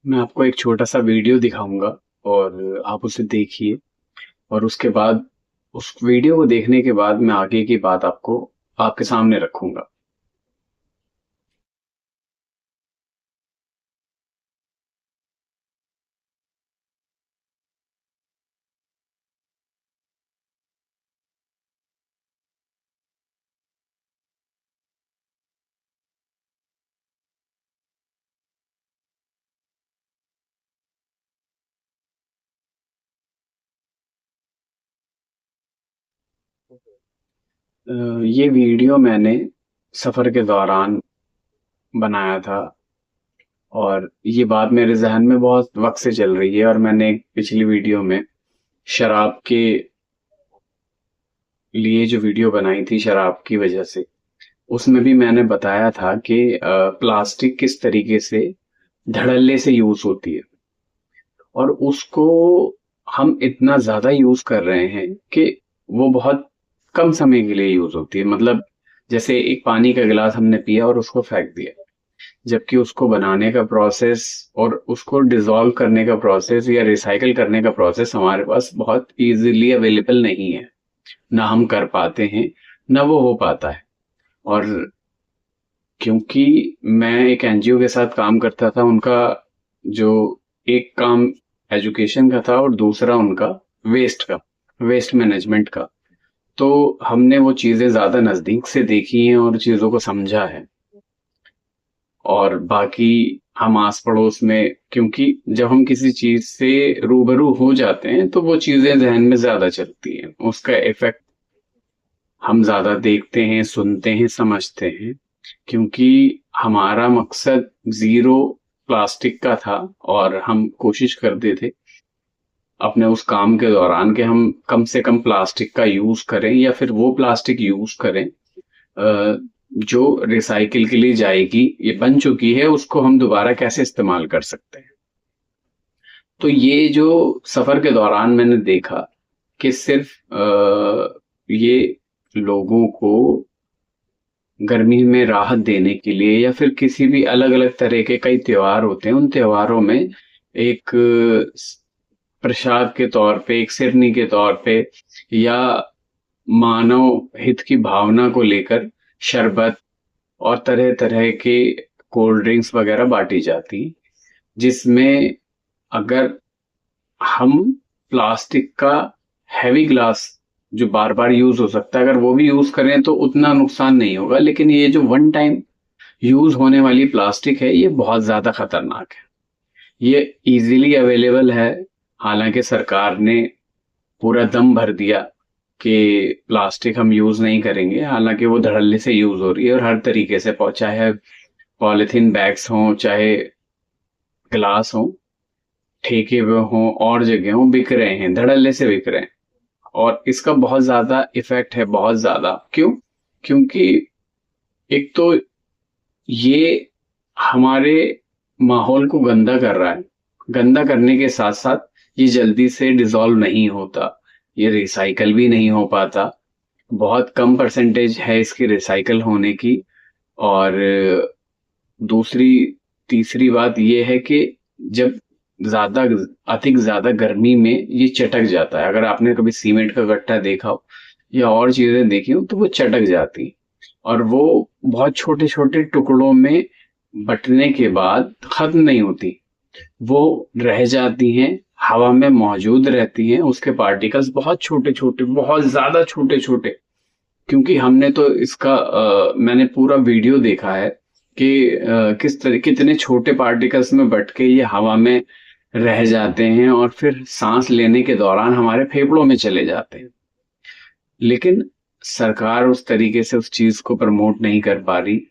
मैं आपको एक छोटा-सा वीडियो दिखाऊँगा और आप उसे देखिए और उसके बाद उस वीडियो को देखने के बाद मैं आगे की बात आपको आपके सामने रखूँगा। ये वीडियो मैंने सफ़र के दौरान बनाया था और ये बात मेरे ज़हन में बहुत वक़्त से चल रही है और मैंने एक पिछली वीडियो में शराब के लिए जो वीडियो बनाई थी शराब की वजह से, उसमें भी मैंने बताया था कि प्लास्टिक किस तरीके से धड़ल्ले से यूज़ होती है और उसको हम इतना ज़्यादा यूज़ कर रहे हैं कि वो बहुत कम समय के लिए यूज़ होती है। मतलब जैसे एक पानी का गिलास हमने पिया और उसको फेंक दिया, जबकि उसको बनाने का प्रोसेस और उसको डिसॉल्व करने का प्रोसेस या रिसाइकिल करने का प्रोसेस हमारे पास बहुत ईज़िली अवेलेबल नहीं है। ना हम कर पाते हैं, ना वो हो पाता है। और क्योंकि मैं एक एनजीओ के साथ काम करता था, उनका जो एक काम एजुकेशन का था और दूसरा उनका वेस्ट का, वेस्ट मैनेजमेंट का। तो हमने वो चीज़ें ज़्यादा नज़दीक से देखी हैं और चीज़ों को समझा है। और बाकी हम आस पड़ोस में, क्योंकि जब हम किसी चीज़ से रूबरू हो जाते हैं तो वो चीज़ें जहन में ज़्यादा चलती हैं, उसका इफेक्ट हम ज़्यादा देखते हैं, सुनते हैं, समझते हैं। क्योंकि हमारा मकसद ज़ीरो प्लास्टिक का था और हम कोशिश करते थे अपने उस काम के दौरान कि हम कम से कम प्लास्टिक का यूज़ करें या फिर वो प्लास्टिक यूज़ करें जो रिसाइकिल के लिए जाएगी, ये बन चुकी है, उसको हम दोबारा कैसे इस्तेमाल कर सकते हैं। तो ये जो सफ़र के दौरान मैंने देखा कि सिर्फ ये लोगों को गर्मी में राहत देने के लिए या फिर किसी भी अलग-अलग तरह के कई त्योहार होते हैं, उन त्योहारों में एक प्रसाद के तौर पे, एक सिरनी के तौर पे या मानव हित की भावना को लेकर शरबत और तरह-तरह के कोल्ड ड्रिंक्स वगैरह बाँटी जाती, जिसमें अगर हम प्लास्टिक का हैवी ग्लास जो बार बार यूज हो सकता है, अगर वो भी यूज करें तो उतना नुकसान नहीं होगा, लेकिन ये जो वन टाइम यूज होने वाली प्लास्टिक है ये बहुत ज्यादा खतरनाक है। ये इजीली अवेलेबल है, हालांकि सरकार ने पूरा दम भर दिया कि प्लास्टिक हम यूज नहीं करेंगे, हालांकि वो धड़ल्ले से यूज हो रही है और हर तरीके से, चाहे पॉलिथीन बैग्स हों, चाहे ग्लास हो, ठेके पे हों और जगह हों, बिक रहे हैं, धड़ल्ले से बिक रहे हैं। और इसका बहुत ज्यादा इफेक्ट है, बहुत ज्यादा। क्यों? क्योंकि एक तो ये हमारे माहौल को गंदा कर रहा है, गंदा करने के साथ साथ ये जल्दी से डिसॉल्व नहीं होता, ये रिसाइकल भी नहीं हो पाता, बहुत कम परसेंटेज है इसकी रिसाइकल होने की। और दूसरी तीसरी बात ये है कि जब ज्यादा अधिक ज्यादा गर्मी में ये चटक जाता है। अगर आपने कभी सीमेंट का गट्टा देखा हो या और चीजें देखी हो तो वो चटक जाती और वो बहुत छोटे छोटे टुकड़ों में बंटने के बाद खत्म नहीं होती, वो रह जाती हैं, हवा में मौजूद रहती हैं, उसके पार्टिकल्स बहुत छोटे छोटे, बहुत ज्यादा छोटे छोटे। क्योंकि हमने तो इसका मैंने पूरा वीडियो देखा है कि किस तरह कितने छोटे पार्टिकल्स में बट के ये हवा में रह जाते हैं और फिर सांस लेने के दौरान हमारे फेफड़ों में चले जाते हैं। लेकिन सरकार उस तरीके से उस चीज को प्रमोट नहीं कर पा रही,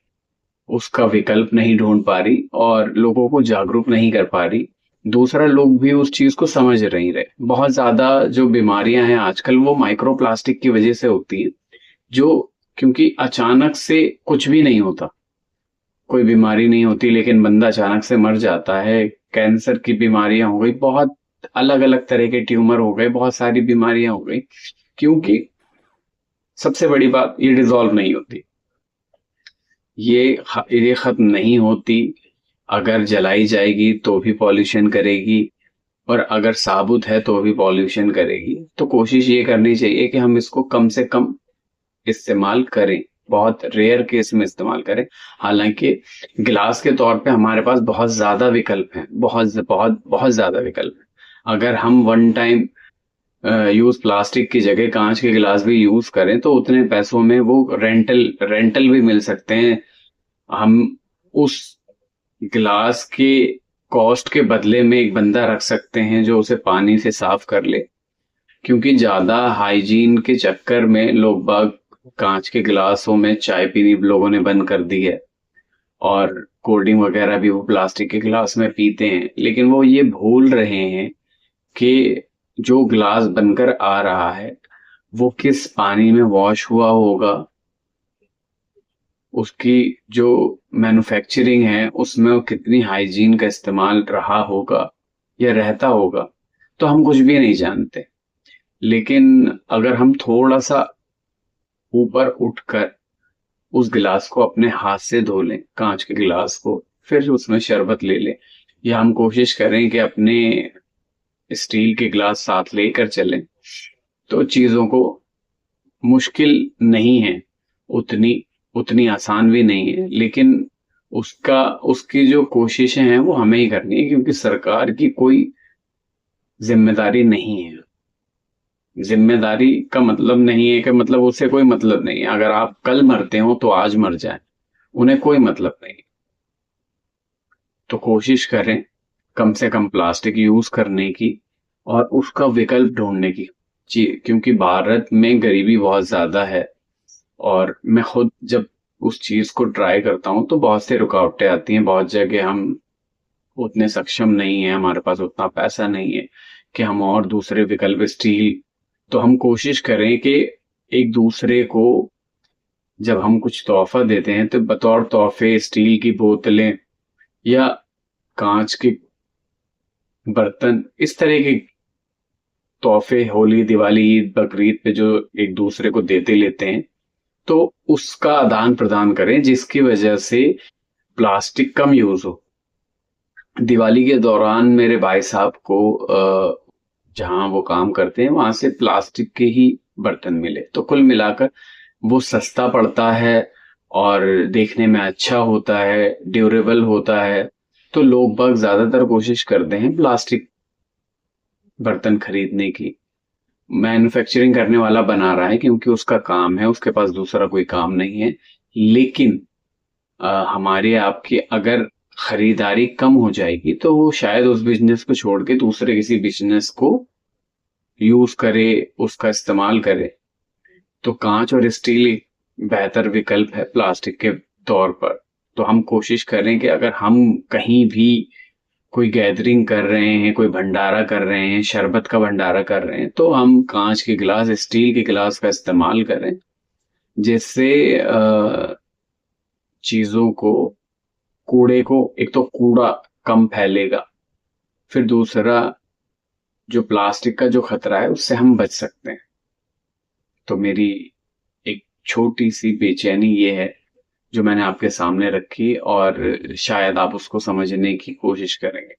उसका विकल्प नहीं ढूंढ पा रही और लोगों को जागरूक नहीं कर पा रही। दूसरा, लोग भी उस चीज को समझ नहीं रहे। बहुत ज्यादा जो बीमारियां हैं आजकल वो माइक्रो प्लास्टिक की वजह से होती हैं, जो क्योंकि अचानक से कुछ भी नहीं होता, कोई बीमारी नहीं होती, लेकिन बंदा अचानक से मर जाता है। कैंसर की बीमारियां हो गई, बहुत अलग अलग तरह के ट्यूमर हो गए, बहुत सारी बीमारियां हो गई, क्योंकि सबसे बड़ी बात ये डिसॉल्व नहीं होती, ये खत्म नहीं होती। अगर जलाई जाएगी तो भी पॉल्यूशन करेगी, और अगर साबुत है तो भी पॉल्यूशन करेगी। तो कोशिश ये करनी चाहिए कि हम इसको कम से कम इस्तेमाल करें, बहुत रेयर केस में इस्तेमाल करें। हालांकि गिलास के तौर पे हमारे पास बहुत ज्यादा विकल्प हैं, बहुत बहुत बहुत ज्यादा विकल्प हैं। अगर हम वन टाइम यूज प्लास्टिक की जगह कांच के गिलास भी यूज करें तो उतने पैसों में वो रेंटल रेंटल भी मिल सकते हैं। हम उस गिलास के कॉस्ट के बदले में एक बंदा रख सकते हैं जो उसे पानी से साफ कर ले, क्योंकि ज्यादा हाइजीन के चक्कर में लोग बाग कांच के गिलासों में चाय पीनी लोगों ने बंद कर दी है, और कोल्ड ड्रिंक वगैरह भी वो प्लास्टिक के गिलास में पीते हैं। लेकिन वो ये भूल रहे हैं कि जो गिलास बनकर आ रहा है वो किस पानी में वॉश हुआ होगा, उसकी जो मैन्युफैक्चरिंग है उसमें वो कितनी हाइजीन का इस्तेमाल रहा होगा या रहता होगा, तो हम कुछ भी नहीं जानते। लेकिन अगर हम थोड़ा सा ऊपर उठकर उस गिलास को अपने हाथ से धो लें, कांच के गिलास को, फिर उसमें शरबत ले लें, या हम कोशिश करें कि अपने स्टील के गिलास साथ लेकर चलें, तो चीजों को मुश्किल नहीं है, उतनी उतनी आसान भी नहीं है। लेकिन उसकी जो कोशिशें हैं वो हमें ही करनी है, क्योंकि सरकार की कोई जिम्मेदारी नहीं है। जिम्मेदारी का मतलब नहीं है कि मतलब उसे कोई मतलब नहीं है, अगर आप कल मरते हो तो आज मर जाए, उन्हें कोई मतलब नहीं। तो कोशिश करें कम से कम प्लास्टिक यूज करने की और उसका विकल्प ढूंढने की। जी, क्योंकि भारत में गरीबी बहुत ज्यादा है, और मैं खुद जब उस चीज को ट्राई करता हूँ तो बहुत से रुकावटें आती हैं। बहुत जगह हम उतने सक्षम नहीं है, हमारे पास उतना पैसा नहीं है कि हम और दूसरे विकल्प स्टील, तो हम कोशिश करें कि एक दूसरे को जब हम कुछ तोहफा देते हैं तो बतौर तोहफे स्टील की बोतलें या कांच के बर्तन, इस तरह के तोहफे होली दिवाली ईद बकरीद पे जो एक दूसरे को देते लेते हैं, तो उसका आदान प्रदान करें, जिसकी वजह से प्लास्टिक कम यूज हो। दिवाली के दौरान मेरे भाई साहब को जहां वो काम करते हैं वहां से प्लास्टिक के ही बर्तन मिले, तो कुल मिलाकर वो सस्ता पड़ता है और देखने में अच्छा होता है, ड्यूरेबल होता है। तो लोग बाग ज्यादातर कोशिश करते हैं प्लास्टिक बर्तन खरीदने की। मैन्युफैक्चरिंग करने वाला बना रहा है क्योंकि उसका काम है, उसके पास दूसरा कोई काम नहीं है। लेकिन हमारी आपकी अगर खरीदारी कम हो जाएगी तो वो शायद उस बिजनेस को छोड़ के दूसरे किसी बिजनेस को यूज करे, उसका इस्तेमाल करे। तो कांच और स्टील बेहतर विकल्प है प्लास्टिक के तौर पर। तो हम कोशिश करें कि अगर हम कहीं भी कोई गैदरिंग कर रहे हैं, कोई भंडारा कर रहे हैं, शरबत का भंडारा कर रहे हैं, तो हम कांच के गिलास, स्टील के गिलास का इस्तेमाल करें, जिससे चीजों को, कूड़े को, एक तो कूड़ा कम फैलेगा, फिर दूसरा जो प्लास्टिक का जो खतरा है उससे हम बच सकते हैं। तो मेरी एक छोटी सी बेचैनी ये है जो मैंने आपके सामने रखी, और शायद आप उसको समझने की कोशिश करेंगे।